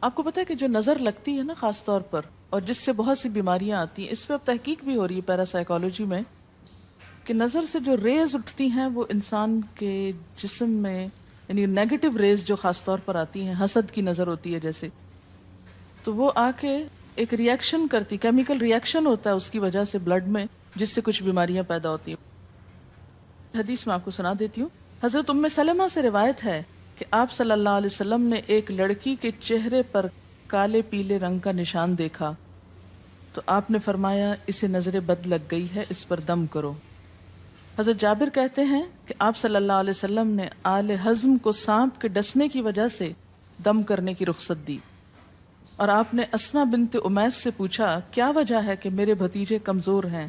آپ کو پتہ ہے کہ جو نظر لگتی ہے نا خاص طور پر، اور جس سے بہت سی بیماریاں آتی ہیں، اس پہ اب تحقیق بھی ہو رہی ہے پیراسائیکالوجی میں، کہ نظر سے جو ریز اٹھتی ہیں وہ انسان کے جسم میں، یعنی نیگیٹو ریز جو خاص طور پر آتی ہیں، حسد کی نظر ہوتی ہے جیسے، تو وہ آ کے ایک ریئیکشن کرتی، کیمیکل ریئیکشن ہوتا ہے اس کی وجہ سے بلڈ میں، جس سے کچھ بیماریاں پیدا ہوتی ہیں۔ حدیث میں آپ کو سنا دیتی ہوں۔ حضرت ام سلمہ سے روایت ہے کہ آپ صلی اللہ علیہ وسلم نے ایک لڑکی کے چہرے پر کالے پیلے رنگ کا نشان دیکھا تو آپ نے فرمایا اسے نظر بد لگ گئی ہے، اس پر دم کرو۔ حضرت جابر کہتے ہیں کہ آپ صلی اللہ علیہ وسلم نے آل حزم کو سانپ کے ڈسنے کی وجہ سے دم کرنے کی رخصت دی، اور آپ نے اسما بنت امیس سے پوچھا کیا وجہ ہے کہ میرے بھتیجے کمزور ہیں،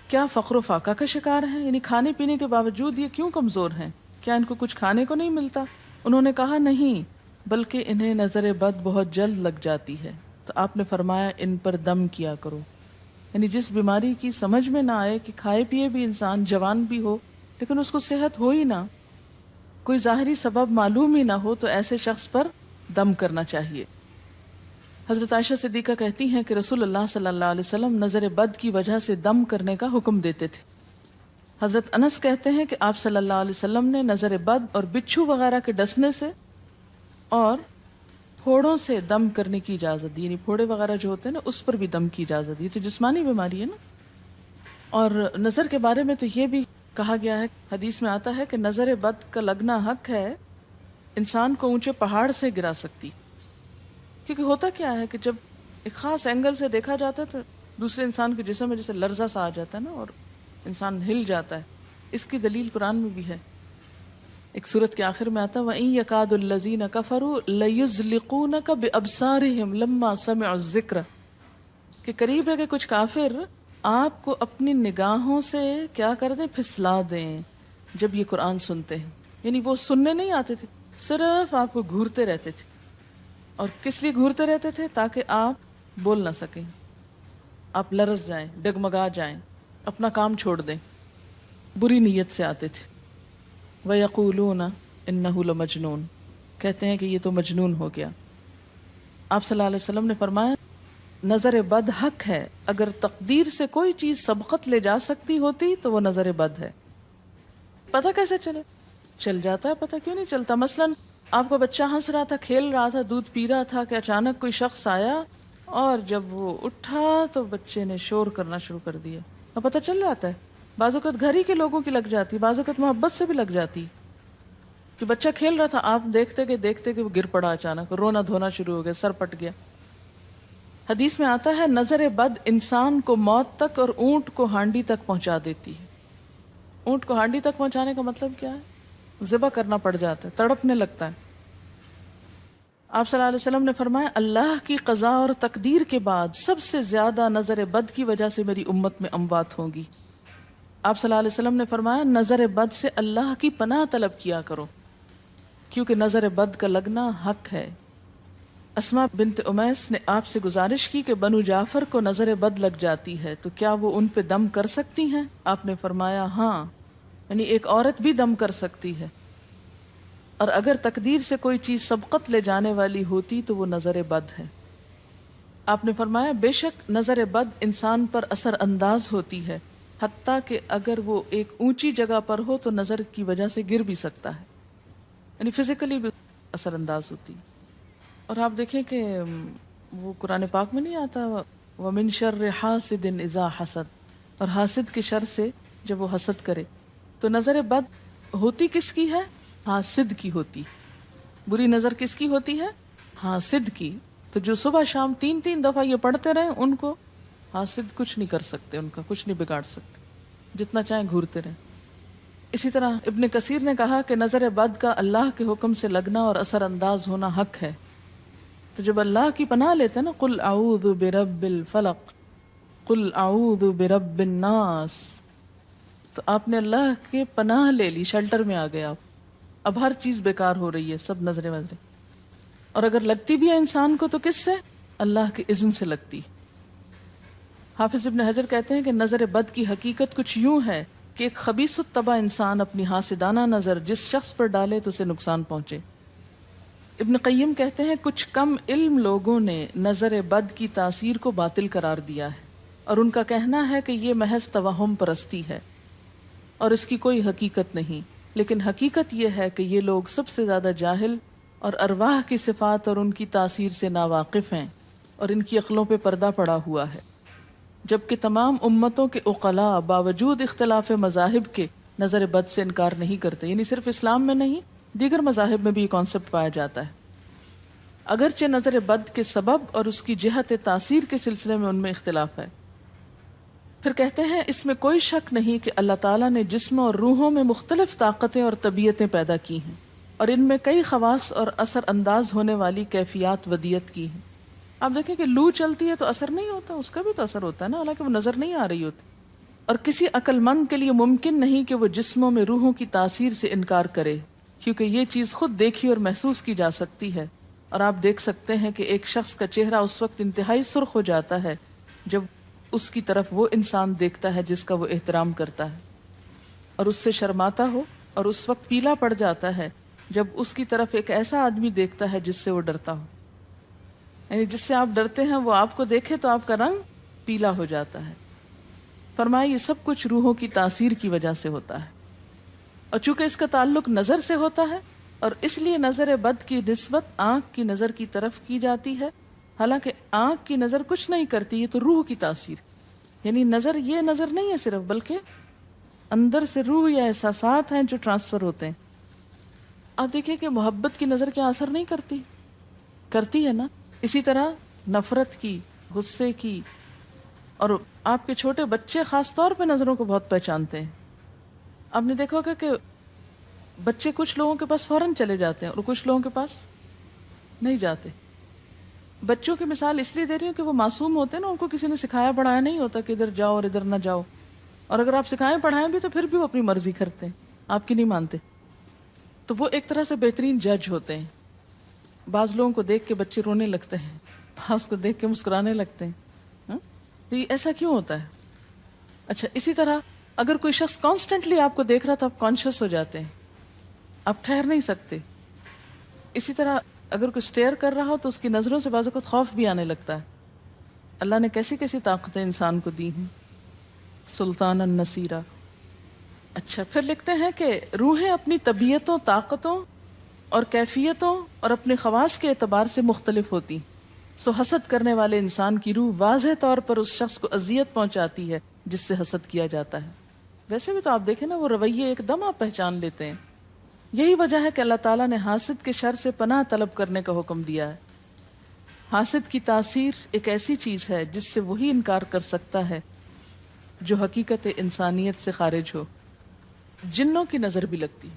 کیا فقر و فاقہ کا شکار ہیں، یعنی کھانے پینے کے باوجود یہ کیوں کمزور ہیں، کیا ان کو کچھ کھانے کو نہیں ملتا؟ انہوں نے کہا نہیں، بلکہ انہیں نظر بد بہت جلد لگ جاتی ہے، تو آپ نے فرمایا ان پر دم کیا کرو۔ یعنی جس بیماری کی سمجھ میں نہ آئے کہ کھائے پیے بھی انسان جوان بھی ہو لیکن اس کو صحت ہو ہی نہ، کوئی ظاہری سبب معلوم ہی نہ ہو، تو ایسے شخص پر دم کرنا چاہیے۔ حضرت عائشہ صدیقہ کہتی ہیں کہ رسول اللہ صلی اللہ علیہ وسلم نظر بد کی وجہ سے دم کرنے کا حکم دیتے تھے۔ حضرت انس کہتے ہیں کہ آپ صلی اللہ علیہ وسلم نے نظر بد اور بچھو وغیرہ کے ڈسنے سے اور پھوڑوں سے دم کرنے کی اجازت دی، یعنی پھوڑے وغیرہ جو ہوتے ہیں نا اس پر بھی دم کی اجازت دی، تو جسمانی بیماری ہے نا۔ اور نظر کے بارے میں تو یہ بھی کہا گیا ہے، حدیث میں آتا ہے کہ نظر بد کا لگنا حق ہے، انسان کو اونچے پہاڑ سے گرا سکتی، کیونکہ ہوتا کیا ہے کہ جب ایک خاص اینگل سے دیکھا جاتا ہے تو دوسرے انسان کے جسم میں جیسے لرزہ سا آ جاتا ہے نا، اور انسان ہل جاتا ہے۔ اس کی دلیل قرآن میں بھی ہے، ایک سورت کے آخر میں آتا ہے وَإِن يَكَادُ الَّذِينَ كَفَرُوا لَيُزْلِقُونَكَ بِأَبْصَارِهِمْ لَمَّا سَمِعُوا الذِّكْرَ، کہ قریب ہے کہ کچھ کافر آپ کو اپنی نگاہوں سے کیا کر دیں، پھسلا دیں جب یہ قرآن سنتے ہیں۔ یعنی وہ سننے نہیں آتے تھے، صرف آپ کو گھورتے رہتے تھے۔ اور کس لیے گھورتے رہتے تھے؟ تاکہ آپ بول نہ سکیں، آپ لرز جائیں، ڈگمگا جائیں، اپنا کام چھوڑ دیں، بری نیت سے آتے تھے۔ وَيَقُولُونَ إِنَّهُ لَمَجْنُونَ، کہتے ہیں کہ یہ تو مجنون ہو گیا۔ آپ صلی اللہ علیہ وسلم نے فرمایا نظر بد حق ہے، اگر تقدیر سے کوئی چیز سبقت لے جا سکتی ہوتی تو وہ نظر بد ہے۔ پتہ کیسے چلے؟ چل جاتا ہے، پتہ کیوں نہیں چلتا؟ مثلاً آپ کا بچہ ہنس رہا تھا، کھیل رہا تھا، دودھ پی رہا تھا کہ اچانک کوئی شخص آیا اور جب وہ اٹھا تو بچے نے شور کرنا شروع کر دیا، اور پتہ چل جاتا ہے۔ بعض اوقات گھر ہی کے لوگوں کی لگ جاتی، بعض اوقات محبت سے بھی لگ جاتی، کہ بچہ کھیل رہا تھا، آپ دیکھتے کہ وہ گر پڑا، اچانک رونا دھونا شروع ہو گیا، سر پٹ گیا۔ حدیث میں آتا ہے نظر بد انسان کو موت تک اور اونٹ کو ہانڈی تک پہنچا دیتی ہے۔ اونٹ کو ہانڈی تک پہنچانے کا مطلب کیا ہے؟ ذبح کرنا پڑ جاتا ہے، تڑپنے لگتا ہے۔ آپ صلی اللہ علیہ وسلم نے فرمایا اللہ کی قضاء اور تقدیر کے بعد سب سے زیادہ نظر بد کی وجہ سے میری امت میں اموات ہوں گی۔ آپ صلی اللہ علیہ وسلم نے فرمایا نظر بد سے اللہ کی پناہ طلب کیا کرو، کیونکہ نظر بد کا لگنا حق ہے۔ اسما بنت امیس نے آپ سے گزارش کی کہ بنو جعفر کو نظر بد لگ جاتی ہے تو کیا وہ ان پہ دم کر سکتی ہیں؟ آپ نے فرمایا ہاں، یعنی ایک عورت بھی دم کر سکتی ہے، اور اگر تقدیر سے کوئی چیز سبقت لے جانے والی ہوتی تو وہ نظر بد ہے۔ آپ نے فرمایا بے شک نظر بد انسان پر اثر انداز ہوتی ہے، حتیٰ کہ اگر وہ ایک اونچی جگہ پر ہو تو نظر کی وجہ سے گر بھی سکتا ہے، یعنی فزیکلی بھی اثر انداز ہوتی۔ اور آپ دیکھیں کہ وہ قرآن پاک میں نہیں آتا وَمِن شَرِّ حَاسِدٍ إِذَا حَسَد، اور حاسد کے شر سے جب وہ حسد کرے، تو نظر بد ہوتی کس کی ہے؟ حاسد کی ہوتی۔ بری نظر کس کی ہوتی ہے؟ حاسد کی۔ تو جو صبح شام 3 دفعہ یہ پڑھتے رہیں ان کو حاسد کچھ نہیں کر سکتے، ان کا کچھ نہیں بگاڑ سکتے، جتنا چاہیں گھورتے رہیں۔ اسی طرح ابن کثیر نے کہا کہ نظر بد کا اللہ کے حکم سے لگنا اور اثر انداز ہونا حق ہے۔ تو جب اللہ کی پناہ لیتے ہیں نا قل اعوذ برب الفلق، قل اعوذ برب الناس، تو آپ نے اللہ کے پناہ لے لی، شیلٹر میں آ گئے آپ۔ اب ہر چیز بیکار ہو رہی ہے، سب نظریں وظریں، اور اگر لگتی بھی ہے انسان کو تو کس سے؟ اللہ کے اذن سے لگتی۔ حافظ ابن حجر کہتے ہیں کہ نظر بد کی حقیقت کچھ یوں ہے کہ ایک خبیث الطبع انسان اپنی حاسدانہ نظر جس شخص پر ڈالے تو اسے نقصان پہنچے۔ ابن قیم کہتے ہیں کچھ کم علم لوگوں نے نظر بد کی تاثیر کو باطل قرار دیا ہے، اور ان کا کہنا ہے کہ یہ محض توہم پرستی ہے اور اس کی کوئی حقیقت نہیں، لیکن حقیقت یہ ہے کہ یہ لوگ سب سے زیادہ جاہل اور ارواح کی صفات اور ان کی تاثیر سے ناواقف ہیں، اور ان کی عقلوں پہ پردہ پڑا ہوا ہے، جبکہ تمام امتوں کے عقلاء باوجود اختلاف مذاہب کے نظر بد سے انکار نہیں کرتے، یعنی صرف اسلام میں نہیں، دیگر مذاہب میں بھی یہ کانسیپٹ پایا جاتا ہے، اگرچہ نظر بد کے سبب اور اس کی جہت تاثیر کے سلسلے میں ان میں اختلاف ہے۔ پھر کہتے ہیں اس میں کوئی شک نہیں کہ اللہ تعالیٰ نے جسموں اور روحوں میں مختلف طاقتیں اور طبیعتیں پیدا کی ہیں، اور ان میں کئی خواص اور اثر انداز ہونے والی کیفیات ودیت کی ہیں۔ آپ دیکھیں کہ لو چلتی ہے تو اثر نہیں ہوتا، اس کا بھی تو اثر ہوتا ہے نا، حالانکہ وہ نظر نہیں آ رہی ہوتی، اور کسی عقل مند کے لیے ممکن نہیں کہ وہ جسموں میں روحوں کی تاثیر سے انکار کرے، کیونکہ یہ چیز خود دیکھی اور محسوس کی جا سکتی ہے، اور آپ دیکھ سکتے ہیں کہ ایک شخص کا چہرہ اس وقت انتہائی سرخ ہو جاتا ہے جب اس کی طرف وہ انسان دیکھتا ہے جس کا وہ احترام کرتا ہے، اور اس سے شرماتا ہو، اور اس وقت پیلا پڑ جاتا ہے جب اس کی طرف ایک ایسا آدمی دیکھتا ہے جس سے وہ ڈرتا ہو، یعنی جس سے آپ ڈرتے ہیں وہ آپ کو دیکھے تو آپ کا رنگ پیلا ہو جاتا ہے۔ فرمایا یہ سب کچھ روحوں کی تاثیر کی وجہ سے ہوتا ہے، اور چونکہ اس کا تعلق نظر سے ہوتا ہے اور اس لیے نظر بد کی نسبت آنکھ کی نظر کی طرف کی جاتی ہے، حالانکہ آنکھ کی نظر کچھ نہیں کرتی، یہ تو روح کی تاثیر، یعنی نظر یہ نظر نہیں ہے صرف، بلکہ اندر سے روح یا احساسات ہیں جو ٹرانسفر ہوتے ہیں۔ آپ دیکھیں کہ محبت کی نظر کیا اثر نہیں کرتی؟ کرتی ہے نا۔ اسی طرح نفرت کی، غصے کی، اور آپ کے چھوٹے بچے خاص طور پہ نظروں کو بہت پہچانتے ہیں۔ آپ نے دیکھا ہوگا کہ بچے کچھ لوگوں کے پاس فوراً چلے جاتے ہیں اور کچھ لوگوں کے پاس نہیں جاتے۔ بچوں کی مثال اس لیے دے رہی ہوں کہ وہ معصوم ہوتے ہیں نا، ان کو کسی نے سکھایا پڑھایا نہیں ہوتا کہ ادھر جاؤ اور ادھر نہ جاؤ، اور اگر آپ سکھائیں پڑھائیں بھی تو پھر بھی وہ اپنی مرضی کرتے ہیں، آپ کی نہیں مانتے، تو وہ ایک طرح سے بہترین جج ہوتے ہیں۔ بعض لوگوں کو دیکھ کے بچے رونے لگتے ہیں، بعض کو دیکھ کے مسکرانے لگتے ہیں، تو یہ ایسا کیوں ہوتا ہے؟ اچھا، اسی طرح اگر کوئی شخص کانسٹنٹلی آپ کو دیکھ رہا تو آپ کانشیس ہو جاتے ہیں، آپ ٹھہر نہیں سکتے۔ اسی طرح اگر کوئی سٹیئر کر رہا ہو تو اس کی نظروں سے بعض اوقات خوف بھی آنے لگتا ہے۔ اللہ نے کیسی کیسی طاقتیں انسان کو دی ہیں، سلطان النصیرہ۔ اچھا، پھر لکھتے ہیں کہ روحیں اپنی طبیعتوں، طاقتوں اور کیفیتوں اور اپنے خواص کے اعتبار سے مختلف ہوتی، سو حسد کرنے والے انسان کی روح واضح طور پر اس شخص کو اذیت پہنچاتی ہے جس سے حسد کیا جاتا ہے۔ ویسے بھی تو آپ دیکھیں نا، وہ رویے ایک دم آپ پہچان لیتے ہیں۔ یہی وجہ ہے کہ اللہ تعالیٰ نے حاسد کے شر سے پناہ طلب کرنے کا حکم دیا ہے۔ حاسد کی تاثیر ایک ایسی چیز ہے جس سے وہی انکار کر سکتا ہے جو حقیقت انسانیت سے خارج ہو۔ جنوں کی نظر بھی لگتی،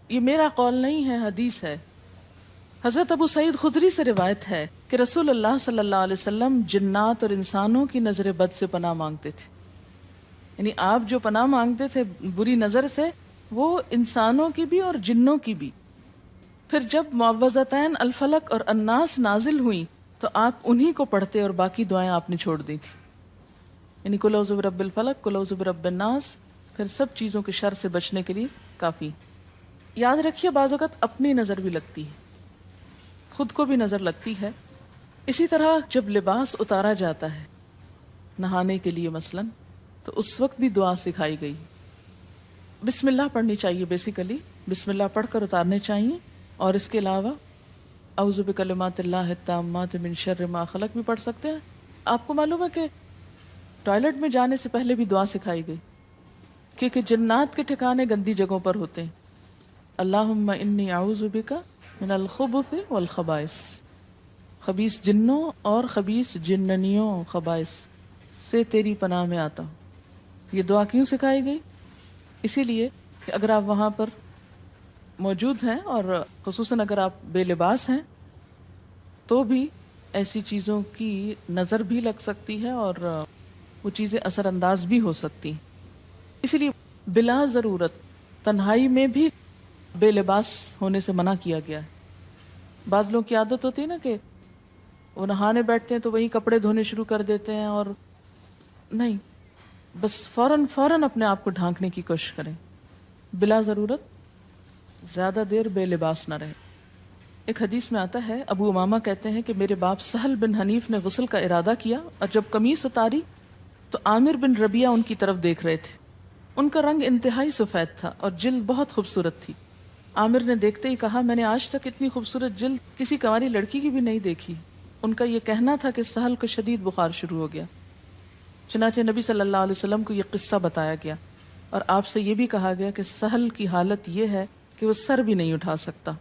یہ میرا قول نہیں ہے، حدیث ہے۔ حضرت ابو سعید خدری سے روایت ہے کہ رسول اللہ صلی اللہ علیہ وسلم جنات اور انسانوں کی نظر بد سے پناہ مانگتے تھے، یعنی آپ جو پناہ مانگتے تھے بری نظر سے، وہ انسانوں کی بھی اور جنوں کی بھی۔ پھر جب معوذتین الفلق اور الناس نازل ہوئیں تو آپ انہی کو پڑھتے اور باقی دعائیں آپ نے چھوڑ دی تھی، یعنی قل اعوذ برب الفلق، قل اعوذ برب الناس، پھر سب چیزوں کے شر سے بچنے کے لیے کافی۔ یاد رکھیے بعض اوقات اپنی نظر بھی لگتی ہے، خود کو بھی نظر لگتی ہے۔ اسی طرح جب لباس اتارا جاتا ہے نہانے کے لیے مثلاً، تو اس وقت بھی دعا سکھائی گئی، بسم اللہ پڑھنی چاہیے، بیسیکلی بسم اللہ پڑھ کر اتارنے چاہیے، اور اس کے علاوہ اعوذ بکلمات اللہ التامات من شر ما خلق بھی پڑھ سکتے ہیں۔ آپ کو معلوم ہے کہ ٹوائلٹ میں جانے سے پہلے بھی دعا سکھائی گئی، کیونکہ جنات کے ٹھکانے گندی جگہوں پر ہوتے ہیں۔ اللہم انی اعوذ بک من الخبث والخبائث، خبیث جنوں اور خبیث جننیوں، خبائث سے تیری پناہ میں آتا ہوں۔ یہ دعا کیوں سکھائی گئی؟ اسی لیے کہ اگر آپ وہاں پر موجود ہیں، اور خصوصاً اگر آپ بے لباس ہیں، تو بھی ایسی چیزوں کی نظر بھی لگ سکتی ہے اور وہ چیزیں اثر انداز بھی ہو سکتی ہیں۔ اسی لیے بلا ضرورت تنہائی میں بھی بے لباس ہونے سے منع کیا گیا ہے۔ بعض لوگوں کی عادت ہوتی ہے نا کہ وہ نہانے بیٹھتے ہیں تو وہیں کپڑے دھونے شروع کر دیتے ہیں، اور نہیں، بس فوراً اپنے آپ کو ڈھانکنے کی کوشش کریں، بلا ضرورت زیادہ دیر بے لباس نہ رہیں۔ ایک حدیث میں آتا ہے، ابو امامہ کہتے ہیں کہ میرے باپ سہل بن حنیف نے غسل کا ارادہ کیا اور جب قمیص اتاری تو عامر بن ربیعہ ان کی طرف دیکھ رہے تھے۔ ان کا رنگ انتہائی سفید تھا اور جلد بہت خوبصورت تھی۔ عامر نے دیکھتے ہی کہا، میں نے آج تک اتنی خوبصورت جلد کسی کنواری لڑکی کی بھی نہیں دیکھی۔ ان کا یہ کہنا تھا کہ سہل کو شدید بخار شروع ہو گیا۔ چنانچہ نبی صلی اللہ علیہ وسلم کو یہ قصہ بتایا گیا اور آپ سے یہ بھی کہا گیا کہ سہل کی حالت یہ ہے کہ وہ سر بھی نہیں اٹھا سکتا۔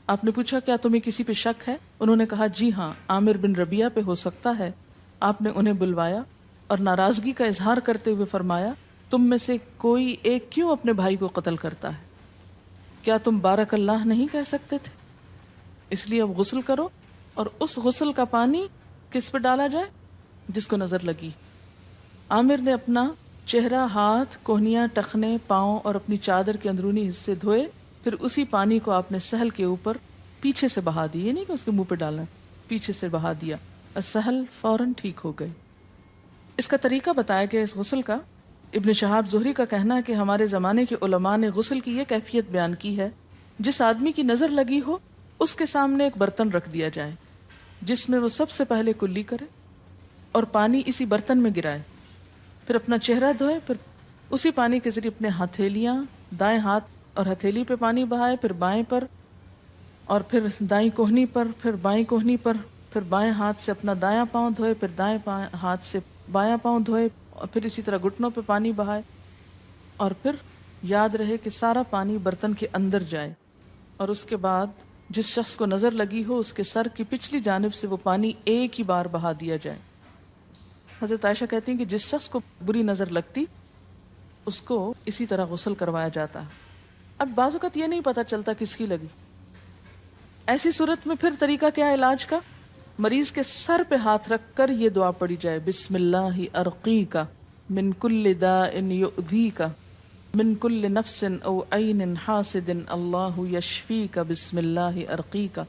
آپ نے پوچھا، کیا تمہیں کسی پہ شک ہے؟ انہوں نے کہا، جی ہاں، عامر بن ربیعہ پہ ہو سکتا ہے۔ آپ نے انہیں بلوایا اور ناراضگی کا اظہار کرتے ہوئے فرمایا، تم میں سے کوئی ایک کیوں اپنے بھائی کو قتل کرتا ہے؟ کیا تم بارک اللہ نہیں کہہ سکتے تھے؟ اس لیے اب غسل کرو، اور اس غسل کا پانی کس پہ ڈالا جائے؟ جس کو نظر لگی۔ عامر نے اپنا چہرہ، ہاتھ، کوہنیاں، ٹخنے، پاؤں اور اپنی چادر کے اندرونی حصے دھوئے، پھر اسی پانی کو آپ نے سہل کے اوپر پیچھے سے بہا دی، یہ نہیں کہ اس کے منہ پہ ڈالنا، پیچھے سے بہا دیا، اور سہل فوراً ٹھیک ہو گئے۔ اس کا طریقہ بتایا گیا اس غسل کا۔ ابن شہاب زہری کا کہنا ہے کہ ہمارے زمانے کے علماء نے غسل کی یہ کیفیت بیان کی ہے، جس آدمی کی نظر لگی ہو اس کے سامنے ایک برتن رکھ دیا جائے جس میں وہ سب سے پہلے کلی کرے اور پانی اسی برتن میں گرائے، پھر اپنا چہرہ دھوئے، پھر اسی پانی کے ذریعے اپنے ہتھیلیاں، دائیں ہاتھ اور ہتھیلی پہ پانی بہائے، پھر بائیں پر، اور پھر دائیں کوہنی پر، پھر بائیں کوہنی پر، پھر بائیں ہاتھ سے اپنا دایاں پاؤں دھوئے، پھر دائیں ہاتھ سے بایاں پاؤں دھوئے، اور پھر اسی طرح گھٹنوں پہ پانی بہائے، اور پھر یاد رہے کہ سارا پانی برتن کے اندر جائے، اور اس کے بعد جس شخص کو نظر لگی ہو اس کے سر کی پچھلی جانب سے وہ پانی ایک ہی بار بہا دیا جائے۔ حضرت عائشہ کہتی ہیں کہ جس شخص کو بری نظر لگتی اس کو اسی طرح غسل کروایا جاتا۔ اب بعض اوقات یہ نہیں پتہ چلتا کس کی لگی، ایسی صورت میں پھر طریقہ کیا ہے علاج کا؟ مریض کے سر پہ ہاتھ رکھ کر یہ دعا پڑھی جائے، بسم اللہ ارقیک من کل داء یؤذیک من کل نفس او عین حاسد اللہ یشفیک بسم اللہ ارقیک۔